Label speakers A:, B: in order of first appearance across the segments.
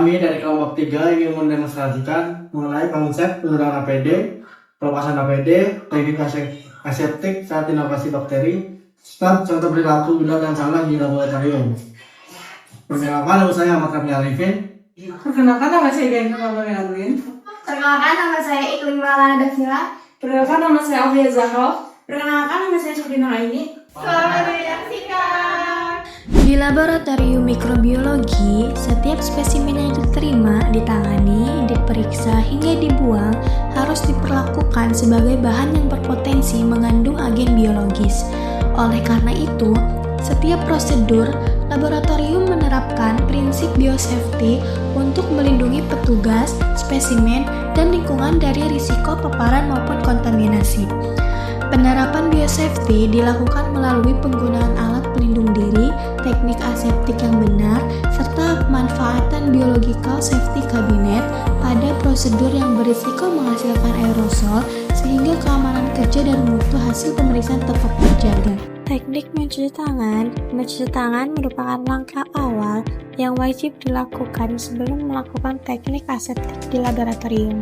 A: kami dari kelompok 3 ingin mendemonstrasikan mengenai konsep penggunaan APD, pelepasan APD, teknik aseptik saat inovasi bakteri, serta contoh perilaku benar dan salah di laboratorium. Perkenalkan, nama saya Ahmad Kamil Arifin.
B: Perkenalkan, nama saya Dian Kamil Arifin.
C: Perkenalkan, nama saya Iklim Mala Davila.
B: Perkenalkan, nama saya Aulia Zahra.
C: Perkenalkan, nama saya Sudina Aini. Selamat menyaksikan.
D: Di laboratorium mikrobiologi, setiap spesimen yang diterima, ditangani, diperiksa hingga dibuang harus diperlakukan sebagai bahan yang berpotensi mengandung agen biologis. Oleh karena itu, setiap prosedur laboratorium menerapkan prinsip biosafety untuk melindungi petugas, spesimen, dan lingkungan dari risiko paparan maupun kontaminasi. Penerapan biosafety dilakukan melalui penggunaan alat pelindung diri, teknik aseptik yang benar, serta pemanfaatan biological safety cabinet pada prosedur yang berisiko menghasilkan aerosol sehingga keamanan kerja dan mutu hasil pemeriksaan tetap terjaga. Teknik mencuci tangan merupakan langkah awal yang wajib dilakukan sebelum melakukan teknik aseptik di laboratorium.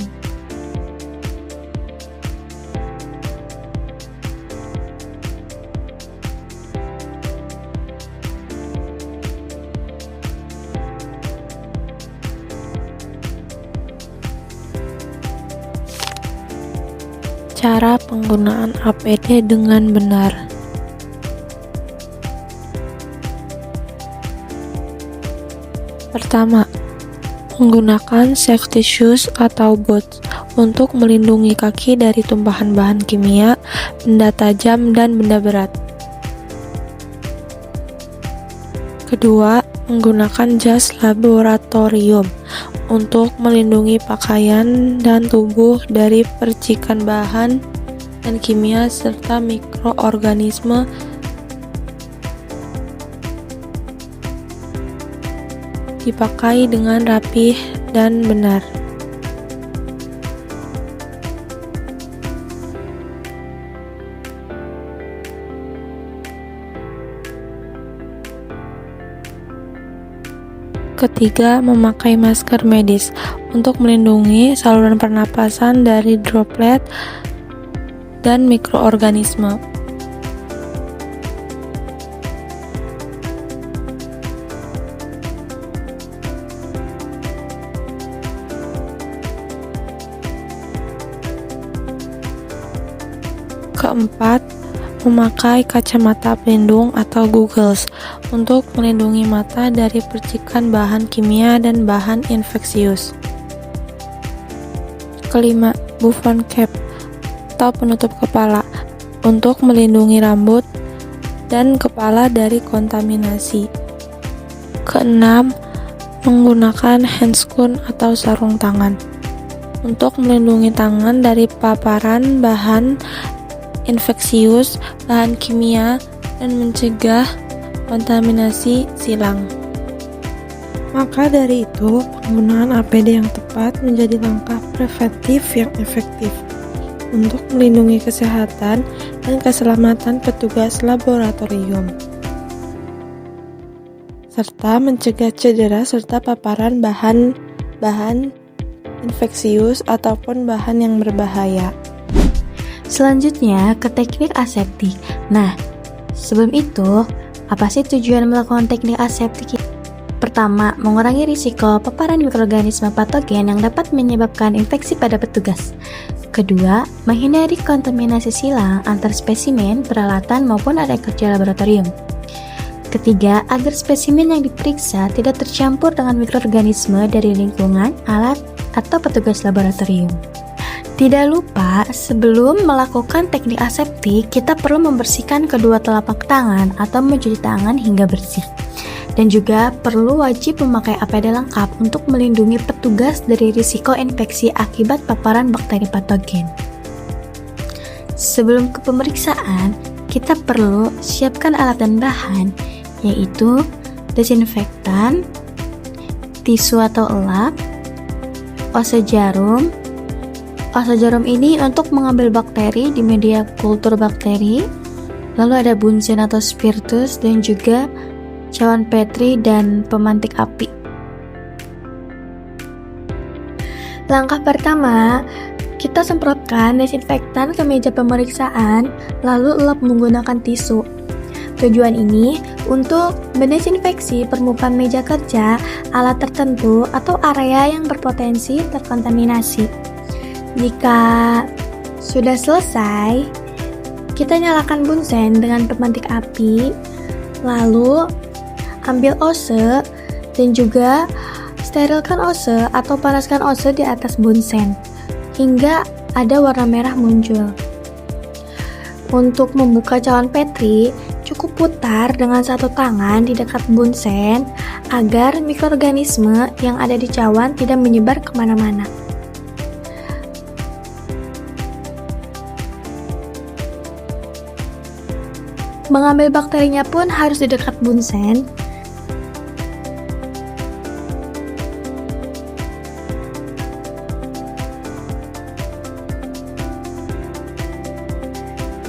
D: Cara penggunaan APD dengan benar. Pertama, menggunakan safety shoes atau boots untuk melindungi kaki dari tumpahan bahan kimia, benda tajam, dan benda berat. Kedua, menggunakan jas laboratorium untuk melindungi pakaian dan tubuh dari percikan bahan dan kimia serta mikroorganisme. Dipakai dengan rapih dan benar. Ketiga, memakai masker medis untuk melindungi saluran pernapasan dari droplet dan mikroorganisme. Keempat, memakai kacamata pelindung atau goggles untuk melindungi mata dari percikan bahan kimia dan bahan infeksius. Kelima, bouffant cap atau penutup kepala untuk melindungi rambut dan kepala dari kontaminasi. Keenam, menggunakan handscoon atau sarung tangan untuk melindungi tangan dari paparan bahan infeksius, bahan kimia, dan mencegah kontaminasi silang. Maka dari itu, penggunaan APD yang tepat menjadi langkah preventif yang efektif untuk melindungi kesehatan dan keselamatan petugas laboratorium, serta mencegah cedera serta paparan bahan infeksius ataupun bahan yang berbahaya. Selanjutnya ke teknik aseptik. Nah, sebelum itu, apa sih tujuan melakukan teknik aseptik? Pertama, mengurangi risiko paparan mikroorganisme patogen yang dapat menyebabkan infeksi pada petugas. Kedua, menghindari kontaminasi silang antar spesimen, peralatan maupun area kerja laboratorium. Ketiga, agar spesimen yang diperiksa tidak tercampur dengan mikroorganisme dari lingkungan, alat, atau petugas laboratorium. Tidak lupa, sebelum melakukan teknik aseptik, kita perlu membersihkan kedua telapak tangan atau mencuci tangan hingga bersih. Dan juga perlu wajib memakai APD lengkap untuk melindungi petugas dari risiko infeksi akibat paparan bakteri patogen. Sebelum ke pemeriksaan, kita perlu siapkan alat dan bahan, yaitu desinfektan, tisu atau elap, ose jarum. Ose jarum ini untuk mengambil bakteri di media kultur bakteri, lalu ada bunsen atau spiritus, dan juga cawan petri dan pemantik api. Langkah pertama, kita semprotkan desinfektan ke meja pemeriksaan, lalu elap menggunakan tisu. Tujuan ini untuk mendesinfeksi permukaan meja kerja, alat tertentu, atau area yang berpotensi terkontaminasi. Jika sudah selesai, kita nyalakan bunsen dengan pemantik api, lalu ambil ose dan juga sterilkan ose atau panaskan ose di atas bunsen hingga ada warna merah muncul. Untuk membuka cawan Petri, cukup putar dengan satu tangan di dekat bunsen agar mikroorganisme yang ada di cawan tidak menyebar kemana-mana. Mengambil bakterinya pun harus di dekat bunsen.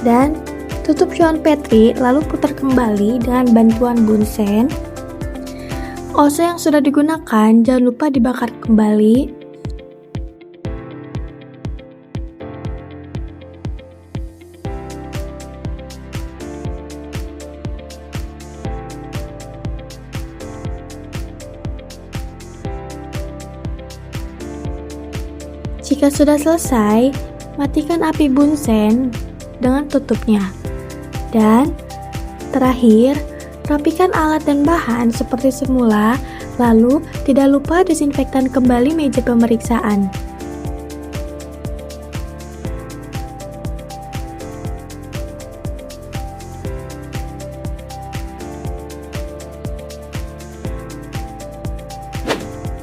D: Dan tutup cawan Petri lalu putar kembali dengan bantuan bunsen. Ose yang sudah digunakan jangan lupa dibakar kembali. Jika sudah selesai, matikan api bunsen dengan tutupnya. Dan terakhir, rapikan alat dan bahan seperti semula, lalu tidak lupa desinfektan kembali meja pemeriksaan.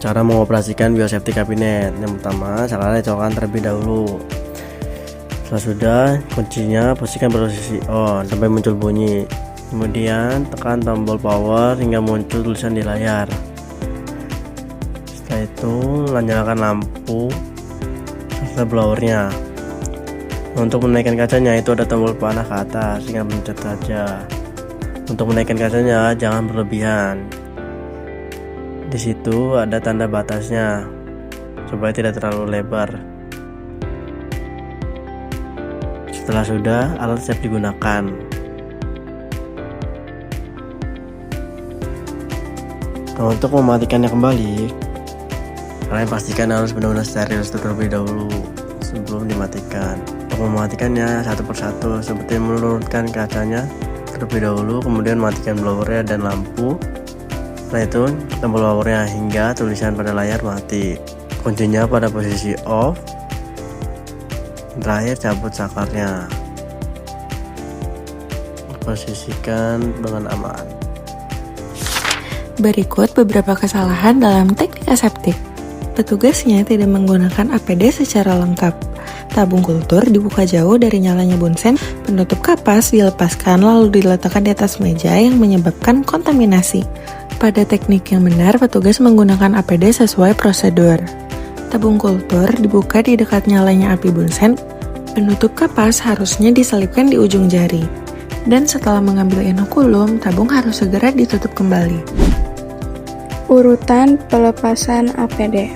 E: Cara mengoperasikan biosafety cabinet. Yang pertama, cara colokan terlebih dahulu. Setelah sudah, kuncinya posisikan posisi on sampai muncul bunyi. Kemudian tekan tombol power hingga muncul tulisan di layar. Setelah itu, nyalakan lampu serta blowernya. Untuk menaikkan kacanya itu ada tombol panah ke atas, hingga pencet saja. Untuk menaikkan kacanya jangan berlebihan. Di situ ada tanda batasnya supaya tidak terlalu lebar. Setelah sudah, alat siap digunakan. Nah, untuk mematikannya kembali, kalian pastikan harus benar-benar steril terlebih dahulu sebelum dimatikan. Untuk mematikannya satu persatu, seperti menurunkan kacanya terlebih dahulu, kemudian matikan blowernya dan lampu. Setelah itu, tombol powernya hingga tulisan pada layar mati. Kuncinya pada posisi off. Terakhir, cabut sakarnya. Posisikan dengan aman.
F: Berikut beberapa kesalahan dalam teknik aseptik. Petugasnya tidak menggunakan APD secara lengkap. Tabung kultur dibuka jauh dari nyalanya bunsen. Penutup kapas dilepaskan lalu diletakkan di atas meja yang menyebabkan kontaminasi. Pada teknik yang benar, petugas menggunakan APD sesuai prosedur. Tabung kultur dibuka di dekat nyalanya api bunsen. Penutup kapas harusnya diselipkan di ujung jari. Dan setelah mengambil inokulum, tabung harus segera ditutup kembali.
G: Urutan pelepasan APD.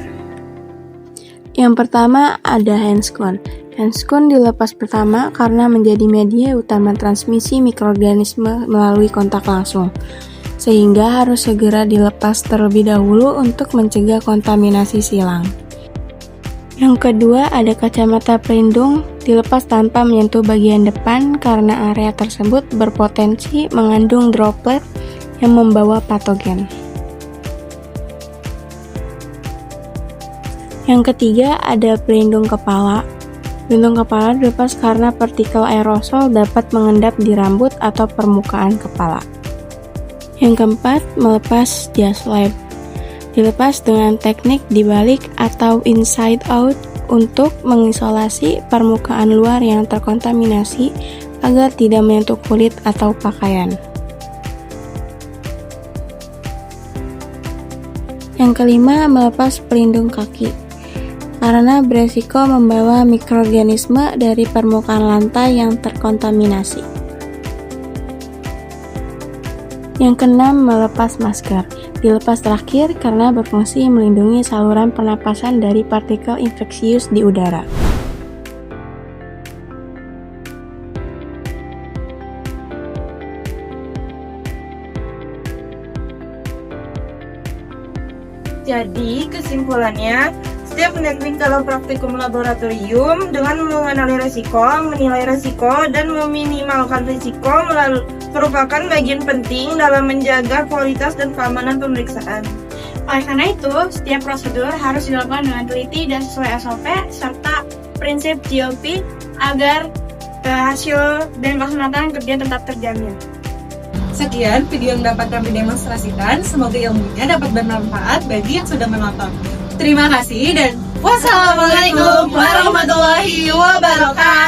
G: Yang pertama ada handscone. Handscone dilepas pertama karena menjadi media utama transmisi mikroorganisme melalui kontak langsung, sehingga harus segera dilepas terlebih dahulu untuk mencegah kontaminasi silang. Yang kedua ada kacamata pelindung, dilepas tanpa menyentuh bagian depan karena area tersebut berpotensi mengandung droplet yang membawa patogen. Yang ketiga ada pelindung kepala. Pelindung kepala dilepas karena partikel aerosol dapat mengendap di rambut atau permukaan kepala. Yang keempat, melepas jas lab. Dilepas dengan teknik dibalik atau inside out untuk mengisolasi permukaan luar yang terkontaminasi agar tidak menyentuh kulit atau pakaian. Yang kelima, melepas pelindung kaki. Karena beresiko membawa mikroorganisme dari permukaan lantai yang terkontaminasi. Yang keenam, melepas masker. Dilepas terakhir karena berfungsi melindungi saluran pernapasan dari partikel infeksius di udara.
C: Jadi, kesimpulannya, setiap teknik dalam praktikum laboratorium dengan mengenali resiko, menilai resiko, dan meminimalkan risiko merupakan bagian penting dalam menjaga kualitas dan keamanan pemeriksaan.
H: Oleh karena itu, setiap prosedur harus dilakukan dengan teliti dan sesuai SOP serta prinsip GOP agar hasil dan keselamatan kerja tetap terjamin.
B: Sekian video yang dapat kami demonstrasikan. Semoga ilmunya dapat bermanfaat bagi yang sudah menonton. Terima kasih dan wassalamualaikum warahmatullahi wabarakatuh.